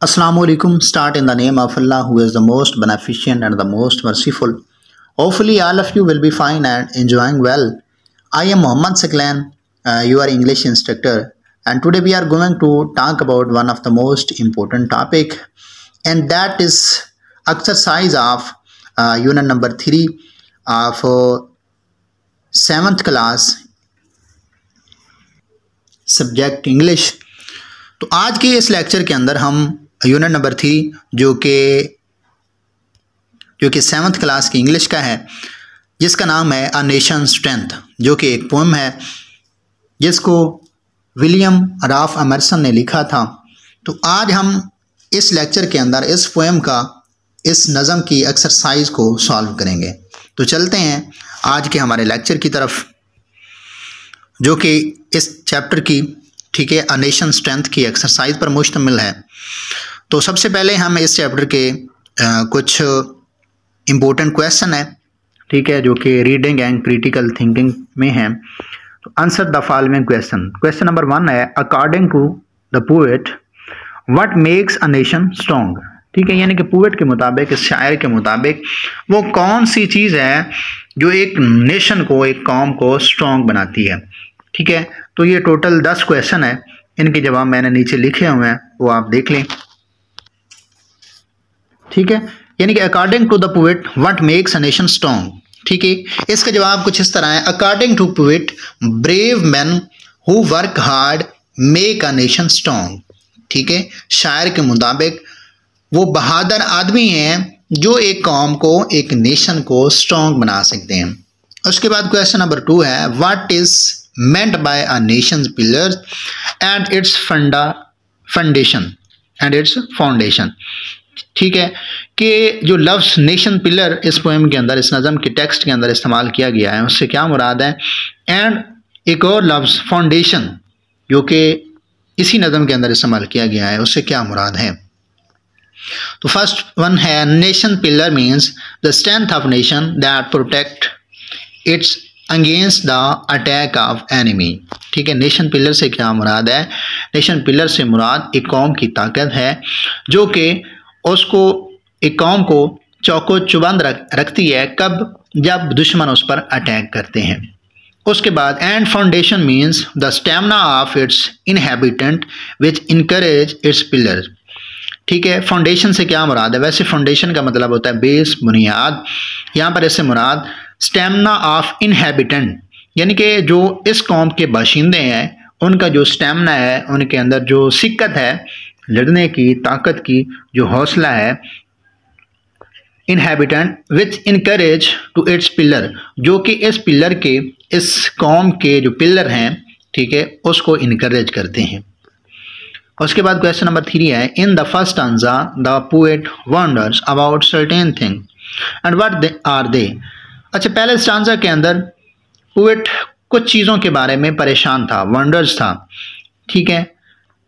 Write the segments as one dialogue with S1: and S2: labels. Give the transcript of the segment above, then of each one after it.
S1: Assalamu alaikum. Start in the name of Allah, who is the most beneficent and the most merciful. Hopefully, all of you will be fine and enjoying well. I am Muhammad Saklan, your English instructor, and today we are going to talk about one of the most important topic, and that is exercise of unit number 3 of 7th class subject English. तो आज के इस lecture के अंदर हम unit number 3 जो कि 7th class की इंग्लिश का है, जिसका नाम है अ नेशन स्ट्रेंथ, जो कि एक पोएम है जिसको विलियम राल्फ एमर्सन ने लिखा था। तो आज हम इस लेक्चर के अंदर इस पोएम का इस नज़म की एक्सरसाइज को सॉल्व करेंगे। तो चलते हैं आज के हमारे लेक्चर की तरफ, जो कि इस चैप्टर की अ नेशन स्ट्रेंथ की एक्सरसाइज पर मुश्तमिल है। तो सबसे पहले हम इस चैप्टर के कुछ इम्पोर्टेंट क्वेश्चन है, जो कि रीडिंग एंड क्रिटिकल थिंकिंग में है। तो answer the following question number 1 है, according to the poet what makes a nation strong. यानी कि पोएट के मुताबिक, इस शायर के मुताबिक, वो कौन सी चीज़ है जो एक नेशन को, एक कौम को स्ट्रॉन्ग बनाती है। तो ये टोटल 10 क्वेश्चन है, इनके जवाब मैंने नीचे लिखे हुए हैं, वो आप देख लें। यानी कि according to the poet what makes a nation strong. इसका जवाब कुछ इस तरह है, according to poet brave man who work hard make a nation strong. शायर के मुताबिक वो बहादुर आदमी हैं जो एक कौम को, एक नेशन को स्ट्रॉन्ग बना सकते हैं। उसके बाद क्वेश्चन नंबर 2 है, what is meant by a nation's pillars and its foundation and its foundation। कि जो लफ्ज़ नेशन पिलर इस पोएम के अंदर, इस नज़म के टेक्स्ट के अंदर इस्तेमाल किया गया है, उससे क्या मुराद है, एंड एक और लफ्ज़ फाउंडेशन जो कि इसी नज़म के अंदर इस्तेमाल किया गया है, उससे क्या मुराद है। तो फर्स्ट वन है, nation pillar means the strength of nation that protect it's against the attack of enemy. Nation pillar से क्या मुराद है, नेशन पिलर से मुराद एक कौम की ताकत है जो कि उसको, एक कौम को चौको चुबंद रखती है कब, जब दुश्मन उस पर अटैक करते हैं। उसके बाद and foundation means the stamina of its inhabitant which encourage it's pillar. Foundation से क्या मुराद है, वैसे फाउंडेशन का मतलब होता है बेस, बुनियाद। यहाँ पर इससे मुराद स्टेमिना ऑफ इनहेबिटेंट, यानी कि जो इस कौम के बाशिंदे हैं उनका जो स्टेमिना है, उनके अंदर जो सिक्कत है, लड़ने की ताकत की, जो हौसला है। Inhabitant which encourage to its pillar, जो कि इस पिलर के, इस कौम के जो पिलर हैं, उसको इनकरेज करते हैं। उसके बाद क्वेश्चन नंबर 3 है, in the first stanza the poet wonders about certain thing and what are they. अच्छा, पहले स्टांजा के अंदर पोएट कुछ चीज़ों के बारे में परेशान था, वंडर्स था,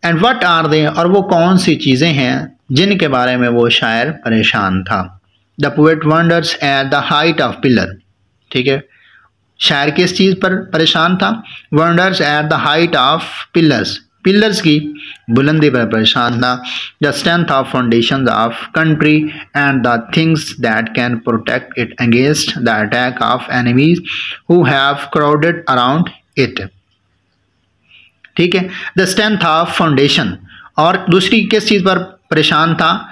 S1: एंड व्हाट आर दे, और वो कौन सी चीज़ें हैं जिनके बारे में वो शायर परेशान था। The poet wonders at the height of pillar. शायर किस चीज़ पर परेशान था, wonders at the height of pillars, pillars की बुलंदी पर परेशान था। The strength of foundation of country and the things that can protect it against the attack of enemies who have crowded around it. The strength of foundation, और दूसरी किस चीज़ पर परेशान था,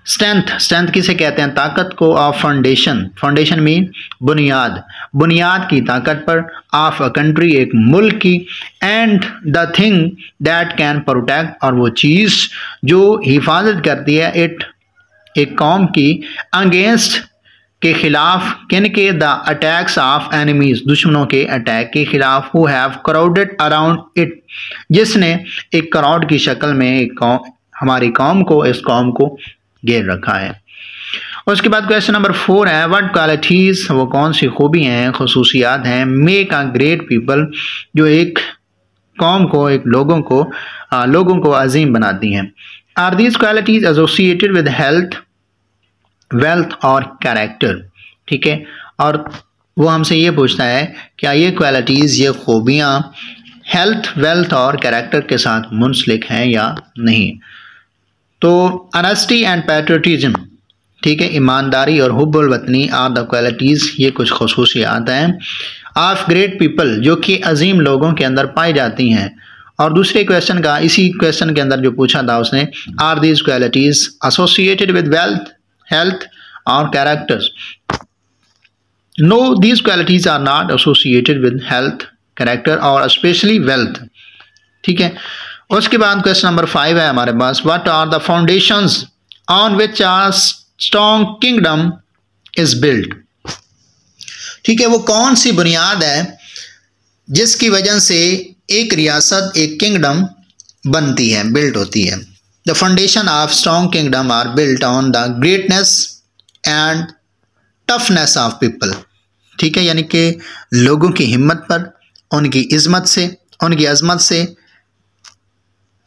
S1: स्ट्रेंथ किसे कहते हैं, ताकत को। ऑफ फाउंडेशन मीन बुनियाद, बुनियाद की ताकत पर। ऑफ अ कंट्री, एक मुल्क की। And the thing that can protect, और वो चीज़ जो हिफाजत करती है, इट, एक कौम की, अगेंस्ट, के खिलाफ, किन के, द अटैक्स ऑफ एनिमीज, दुश्मनों के अटैक के खिलाफ। Who have crowded around it, जिसने एक क्राउड की शक्ल में एक हमारी कौम को, इस कौम को घेर रखा है। उसके बाद क्वेश्चन नंबर 4 है, व्हाट क्वालिटीज, वो कौन सी खूबियाँ हैं, खसूसियात हैं, मेक अ ग्रेट पीपल, जो एक कौम को, एक लोगों को अजीम बनाती हैं। Are these qualities associated with health, wealth और कैरेक्टर। और वो हमसे ये पूछता है, क्या ये क्वालिटीज़, ये खूबियाँ हेल्थ, वेल्थ और कैरेक्टर के साथ मुंसलिक हैं या नहीं। तो ऑनेस्टी एंड पैट्रियटिज्म, ठीक है, ईमानदारी और हुब्बुल वतनी आर द क्वालिटीज़, ये कुछ खसूसियात हैं ऑफ ग्रेट पीपल, जो कि अजीम लोगों के अंदर पाई जाती हैं। और दूसरे क्वेश्चन का, इसी क्वेश्चन के अंदर जो पूछा था उसने, are these qualities associated with wealth, health और characters? No, these qualities are not associated with health, character और स्पेशली वेल्थ, ठीक है। उसके बाद क्वेश्चन नंबर 5 है हमारे पास, what are the foundations on which are strong kingdom is built? ठीक है, वो कौन सी बुनियाद है जिसकी वजह से एक रियासत, एक किंगडम बनती है, बिल्ट होती है? The foundation of strong kingdom are built on the greatness and toughness of people, ठीक है, यानी कि लोगों की हिम्मत पर, उनकी इज्जत से, उनकी अजमत से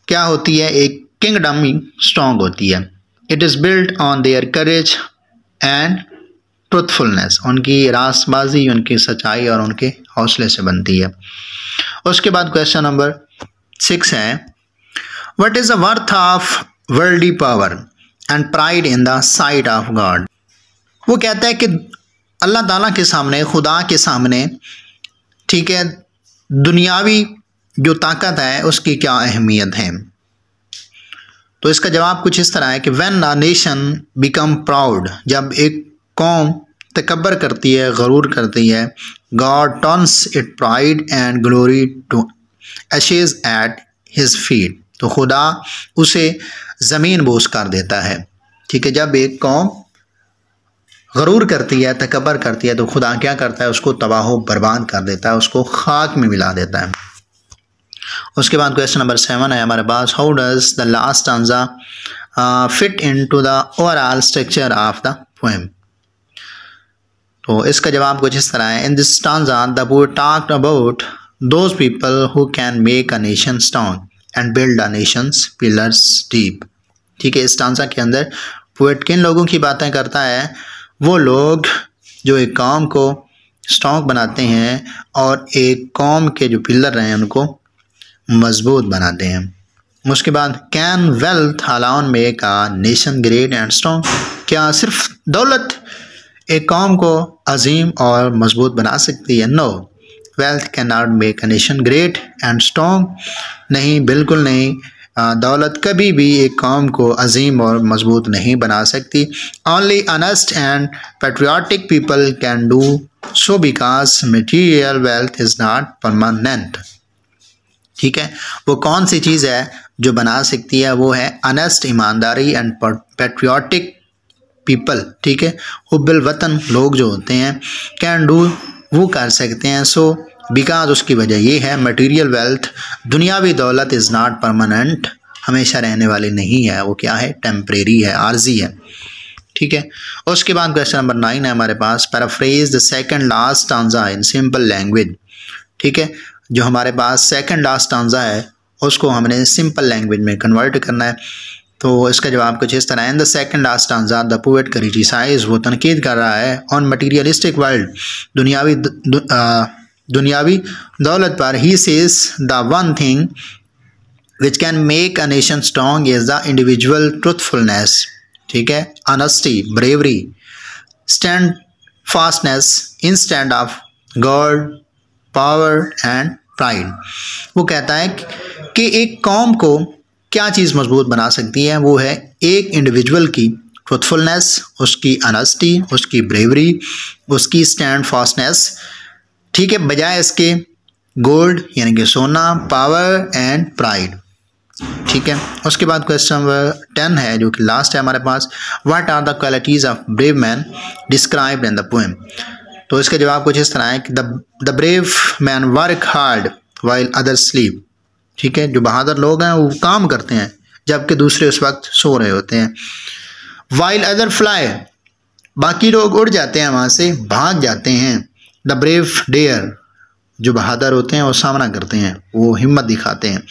S1: क्या होती है, एक किंगडम स्ट्रॉन्ग होती है। It is built on their courage and truthfulness, उनकी रास्तबाजी, उनकी सच्चाई और उनके हौसले से बनती है। उसके बाद क्वेश्चन नंबर 6 है, what is the worth of worldly power and pride in the site of God? वो कहता है कि अल्लाह ताला के सामने, खुदा के सामने, ठीक है, दुनियावी जो ताकत है उसकी क्या अहमियत है? तो इसका जवाब कुछ इस तरह है कि when a nation become proud, जब एक कौम तकब्बर करती है, गरूर करती है, God turns it pride and glory to ashes at his feet, तो खुदा उसे ज़मीन बोस कर देता है, ठीक है। जब एक कौम गरूर करती है, तकब्बर करती है, तो खुदा क्या करता है, उसको तबाह बर्बाद कर देता है, उसको खाक में मिला देता है। उसके बाद क्वेश्चन नंबर 7 है हमारे पास, how does the last stanza fit into the overall structure of the poem? तो इसका जवाब कुछ इस तरह है, in this stanza the poet talked about those people who can make a nation strong and build a nation's pillars deep, ठीक है। इस स्टांजा के अंदर पोएट किन लोगों की बातें करता है? वो लोग जो एक कौम को स्ट्रॉन्ग बनाते हैं और एक कौम के जो पिलर हैं उनको मजबूत बनाते हैं। उसके बाद, can wealth alone make a nation great and strong? क्या सिर्फ दौलत एक कौम को अजीम और मजबूत बना सकती है? No, wealth can not make a nation great and strong. नहीं, बिल्कुल नहीं, दौलत कभी भी एक कौम को अजीम और मजबूत नहीं बना सकती। Only honest and patriotic people can do so because material wealth is not permanent, ठीक है। वो कौन सी चीज़ है जो बना सकती है? वो है ऑनेस्ट, ईमानदारी, एंड पैट्रियाटिक पीपल, ठीक है। हुब्बुल वतन लोग जो होते हैं, कैन डू, वो कर सकते हैं, सो बिकॉज, उसकी वजह ये है, मटेरियल वेल्थ, दुनियावी दौलत, इज़ नॉट परमानेंट, हमेशा रहने वाली नहीं है, वो क्या है, टेम्परेरी है, आर्जी है, ठीक है। उसके बाद क्वेश्चन नंबर 9 है हमारे पास, paraphrase the second last stanza in simple language, ठीक है। जो हमारे पास सेकंड लास्ट स्टांजा है उसको हमने सिंपल लैंग्वेज में कन्वर्ट करना है। तो इसका जवाब कुछ इस तरह है, in the second last stanza the poet criticize, वो तनकीद कर रहा है, ऑन मटीरियलिस्टिक वर्ल्ड, दुनियावी दौलत पर। He says the one thing which can make a nation strong is the individual truthfulness, ठीक है, honesty, bravery, stand fastness instead of God, power and pride. वो कहता है कि एक कौम को क्या चीज़ मजबूत बना सकती है? वो है एक इंडिविजुअल की ट्रूथफुलनेस, उसकी ऑनेस्टी, उसकी ब्रेवरी, उसकी स्टैंड फास्टनेस, ठीक है, बजाय इसके गोल्ड यानी कि सोना, पावर एंड प्राइड, ठीक है। उसके बाद क्वेश्चन नंबर 10 है जो कि लास्ट है हमारे पास, what are the qualities of brave man described in the poem? तो इसका जवाब कुछ इस तरह है कि the brave man work hard while others sleep, ठीक है। जो बहादुर लोग हैं वो काम करते हैं जबकि दूसरे उस वक्त सो रहे होते हैं। वाइल अदर फ्लाई, बाकी लोग उड़ जाते हैं, वहाँ से भाग जाते हैं। द ब्रेव डेयर, जो बहादुर होते हैं वो सामना करते हैं, वो हिम्मत दिखाते हैं।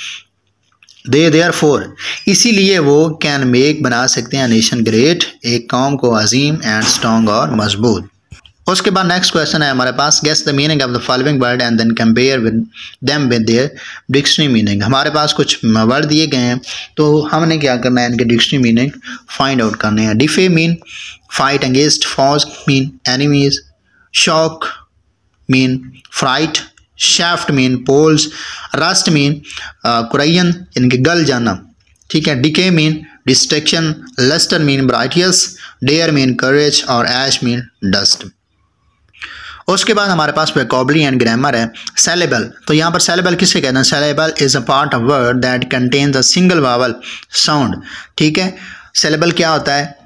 S1: दे देयरफॉर, इसीलिए वो कैन मेक, बना सकते हैं, नेशन ग्रेट, एक कौम को अजीम एंड स्ट्रॉन्ग और मजबूत। उसके बाद नेक्स्ट क्वेश्चन है हमारे पास, guess the meaning of the following word and then compare with them with their dictionary meaning. हमारे पास कुछ वर्ड दिए गए हैं, तो हमने क्या करना है, इनके डिक्शनरी मीनिंग फाइंड आउट करने हैं। Defy mean fight against, foes mean enemies, shock mean fright, shaft mean poles, rust mean corrosion यानी कि गल जाना, ठीक है। Decay mean destruction, lustre mean brightness, dare mean courage और ऐश मीन डस्ट। उसके बाद हमारे पास वोकैबुलरी एंड ग्रामर है। सेलेबल, तो यहाँ पर सेलेबल किसे कहते हैं? Syllable is a part of word that contains a single vowel sound, ठीक है। सेलेबल क्या होता है?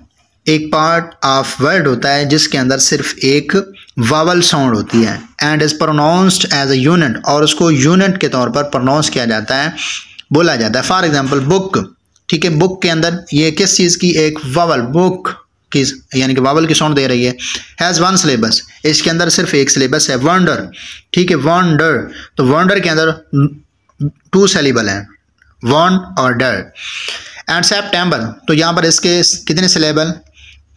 S1: एक पार्ट ऑफ वर्ड होता है जिसके अंदर सिर्फ एक वावल साउंड होती है, and is pronounced as a unit, और उसको यूनिट के तौर पर प्रोनाउंस किया जाता है, बोला जाता है। फॉर एग्जाम्पल बुक, ठीक है। बुक के अंदर ये किस चीज़ की? एक वावल, बुक की यानी कि वावल की साउंड दे रही है। हैज़ वन सिलेबस, इसके अंदर सिर्फ एक सिलेबस है। वंडर, ठीक है। वंडर, तो वंडर के अंदर 2 सिलेबल हैं, वन और डर। एंड सेप्टेम्बर, तो यहाँ पर इसके कितने सिलेबल?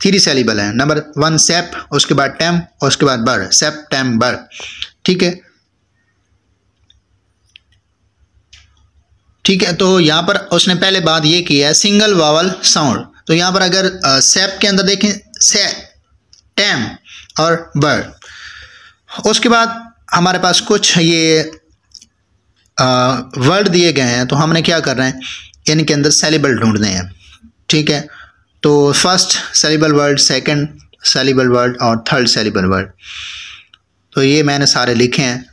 S1: 3 सिलेबल हैं। नंबर 1 सेप, उसके बाद टेम और उसके बाद बर, सेप्टेम्बर, ठीक है। ठीक है, तो यहाँ पर उसने पहले बात ये की है सिंगल वावल साउंड। तो यहाँ पर अगर सेप के अंदर देखें से, टेम और बर। उसके बाद हमारे पास कुछ ये वर्ड दिए गए हैं, तो हमने क्या कर रहे हैं, इनके अंदर सेलेबल ढूंढने हैं, ठीक है। तो first saleable word, second saleable word और थर्ड सेलेबल वर्ड। तो ये मैंने सारे लिखे हैं,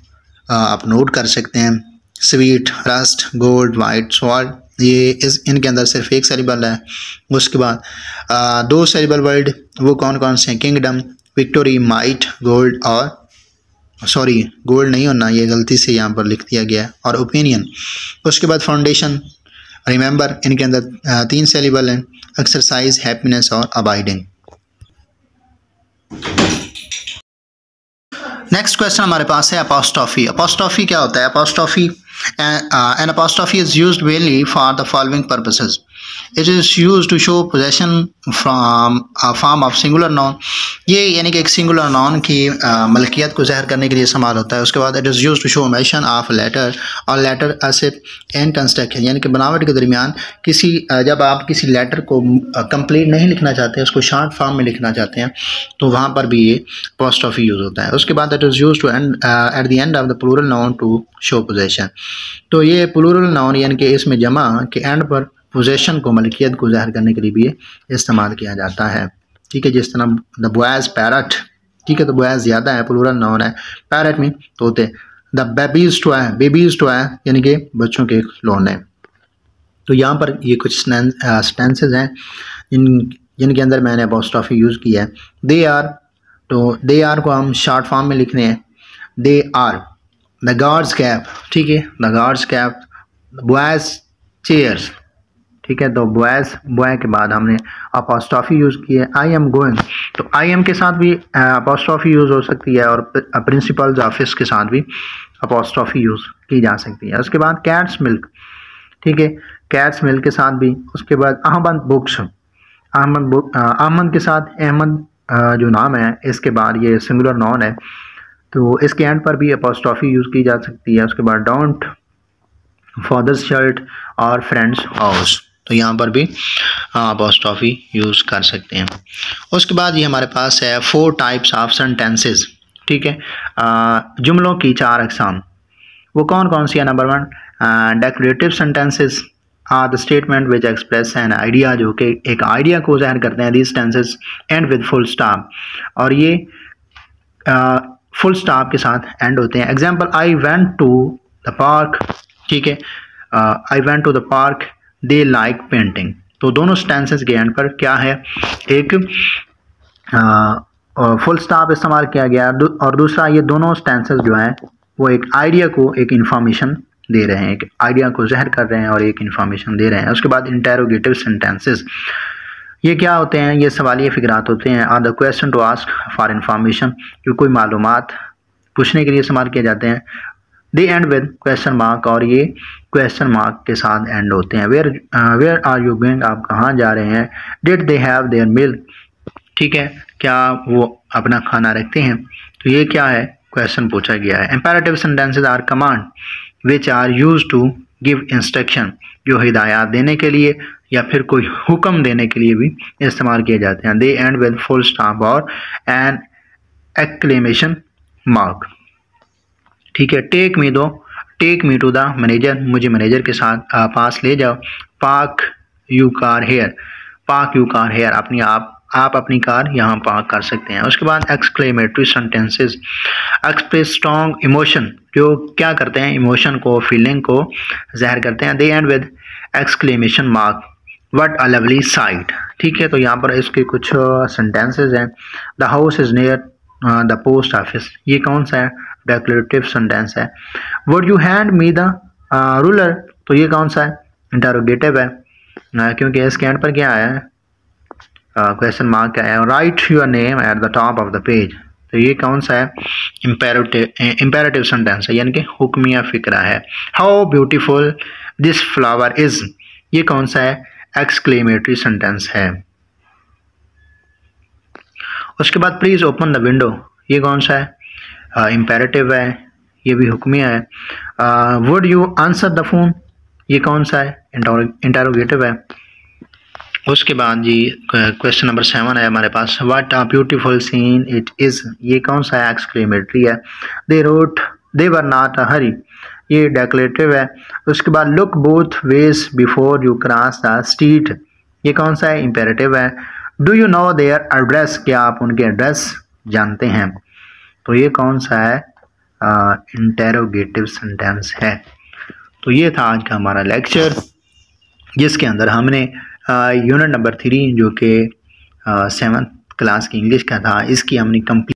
S1: आप नोट कर सकते हैं। Sweet, rust, gold, white, salt, ये इनके अंदर सिर्फ एक सेलेबल है। उसके बाद 2 सेलेबल वर्ड वो कौन कौन से हैं? किंगडम, विक्टोरी, माइट, गोल्ड और सॉरी गोल्ड नहीं होना, ये गलती से यहाँ पर लिख दिया गया है, और ओपिनियन। उसके बाद फाउंडेशन, रिमेंबर, इनके अंदर 3 सेलेबल हैं। एक्सरसाइज, हैप्पीनेस और अबाइडिंग। नेक्स्ट क्वेश्चन हमारे पास है अपोस्ट्रोफी। अपोस्ट्रोफी क्या होता है? Apostrophe an apostrophe is used mainly for the following purposes. It is used to show possession from a form of singular noun. ये यानी कि एक सिंगुलर नाउन की मलकियत को ज़ाहिर करने के लिए इस्तेमाल होता है। उसके बाद it is used to show mention of letter, और लेटर एसिप एंड कंस्ट्रक्शन, यानी कि बनावट के दरमियान किसी जब आप किसी लेटर को कंप्लीट नहीं लिखना चाहते, उसको शॉर्ट फॉर्म में लिखना चाहते हैं, तो वहाँ पर भी ये अपोस्ट्रोफी यूज़ होता है। उसके बाद it is used to at the end of the plural noun to show possession. तो ये प्लूरल नाउन यानी कि इसमें जमा के एंड पर पोजेशन को, मलकियत को ज़ाहिर करने के लिए भी इस्तेमाल किया जाता है, ठीक है। जिस तरह द बॉयज़ पैरट, ठीक है, तो बॉयज़ ज़्यादा है, प्लूरल नाउन है। पैरट में तोते। The babies toy, babies toy यानी कि बच्चों के खिलौने। तो यहाँ पर ये कुछ स्टेंसेस हैं जिनके अंदर मैंने अपोस्ट्रोफी यूज़ किया है। दे आर, तो दे आर को हम शॉर्ट फॉर्म में लिखने हैं, they are. The guards cap, ठीक है, the guards cap. Boys chairs, ठीक है, तो बॉयज़, बॉय के बाद हमने अपोस्ट्रोफी यूज़ की है। आई एम गोइंग, तो आई एम के साथ भी अपोस्ट्रोफी यूज़ हो सकती है, और प्रिंसिपल्स ऑफिस के साथ भी अपोस्ट्रोफी यूज़ की जा सकती है। उसके बाद कैट्स मिल्क, ठीक है, कैट्स मिल्क के साथ भी। उसके बाद अहमद बुक्स, अहमद के साथ अहमद जो नाम है, इसके बाद ये सिंगुलर नाउन है, तो इसके एंड पर भी अपोस्ट्रोफी यूज़ की जा सकती है। उसके बाद डोंट, फादर्स शर्ट और फ्रेंड्स हाउस, तो यहाँ पर भी अपोस्ट्रोफी यूज़ कर सकते हैं। उसके बाद ये हमारे पास है 4 टाइप्स ऑफ सेंटेंसेस, ठीक है, जुमलों की 4 अक़साम। वो कौन कौन सी है? Number 1 decorative sentences are the statement which express an idea, जो कि एक आइडिया को ज़ाहिर करते हैं। These sentences end with full stop, और ये फुल स्टॉप के साथ एंड होते हैं। Example, I went to the park, ठीक है, I went to the park, they like painting. तो दोनों स्टेंसेस के एंड पर क्या है? एक फुल स्टॉप इस्तेमाल किया गया, और दूसरा ये दोनों स्टेंसेस जो हैं वो एक आइडिया को एक इंफॉर्मेशन दे रहे हैं, एक आइडिया को ज़ाहिर कर रहे हैं और एक इंफॉर्मेशन दे रहे हैं। उसके बाद इंटेरोगेटिव सेंटेंसेस, ये क्या होते हैं? ये सवालिया फ़िक्रात होते हैं। Are the question to ask for information, जो कोई मालूमात पूछने के लिए इस्तेमाल किए जाते हैं। They end with question mark, और ये क्वेश्चन मार्क के साथ एंड होते हैं। वेयर आर यू गोइंग, आप कहाँ जा रहे हैं। Did they have their milk, ठीक है, क्या वो अपना खाना रखते हैं। तो ये क्या है, क्वेश्चन पूछा गया है। Imperative sentences are command which are use to give instruction, जो हिदायत देने के लिए या फिर कोई हुक्म देने के लिए भी इस्तेमाल किए जाते हैं। They end with full stop और एन एक्लेमेशन मार्क। ठीक है, take me to the manager, मुझे मैनेजर के साथ पास ले जाओ। Park you car here, park you car here, आप अपनी कार यहाँ पार्क कर सकते हैं। उसके बाद exclamatory sentences express strong emotion, जो क्या करते हैं, इमोशन को, फीलिंग को ज़ाहिर करते हैं। They end with exclamation mark, what a lovely sight. ठीक है, तो यहाँ पर इसके कुछ सेंटेंसेस हैं। The house is near the post office, ये कौन सा है, डेक्लेरेटिव सेंटेंस है। Would you hand me the ruler, तो ये कौन सा है, इंटरोगेटिव है, क्योंकि इसके एंड पर क्या आया है, क्वेश्चन मार्क क्या है। Right your name at the top of the page, तो ये कौन सा है, इंपेरेटिव सेंटेंस है, यानी कि हुक्मिया फिक्रा है। How beautiful this flower is, ये कौन सा है, एक्सक्लेमेटरी सेंटेंस है। उसके बाद प्लीज ओपन द विंडो, ये कौन सा है, इंपेरेटिव है, ये भी हुक्मिया है। Would you answer the phone, ये कौन सा है, इंटरोगेटिव है। उसके बाद जी क्वेश्चन नंबर 7 है हमारे पास, what a beautiful scene it is, ये कौन सा है, एक्सक्लेमेटरी है। दे वर नॉट अ हरी, ये डेक्लेरेटिव है। उसके बाद look both ways before you cross the street, ये कौन सा है, इंपेरेटिव है। Do you know their address, क्या आप उनके एड्रेस जानते हैं, तो ये कौन सा है, इंटेरोगेटिव सेंटेंस है। तो ये था आज का हमारा लेक्चर, जिसके अंदर हमने यूनिट नंबर 3 जो कि 7th क्लास की इंग्लिश का था, इसकी हमने कंप्लीट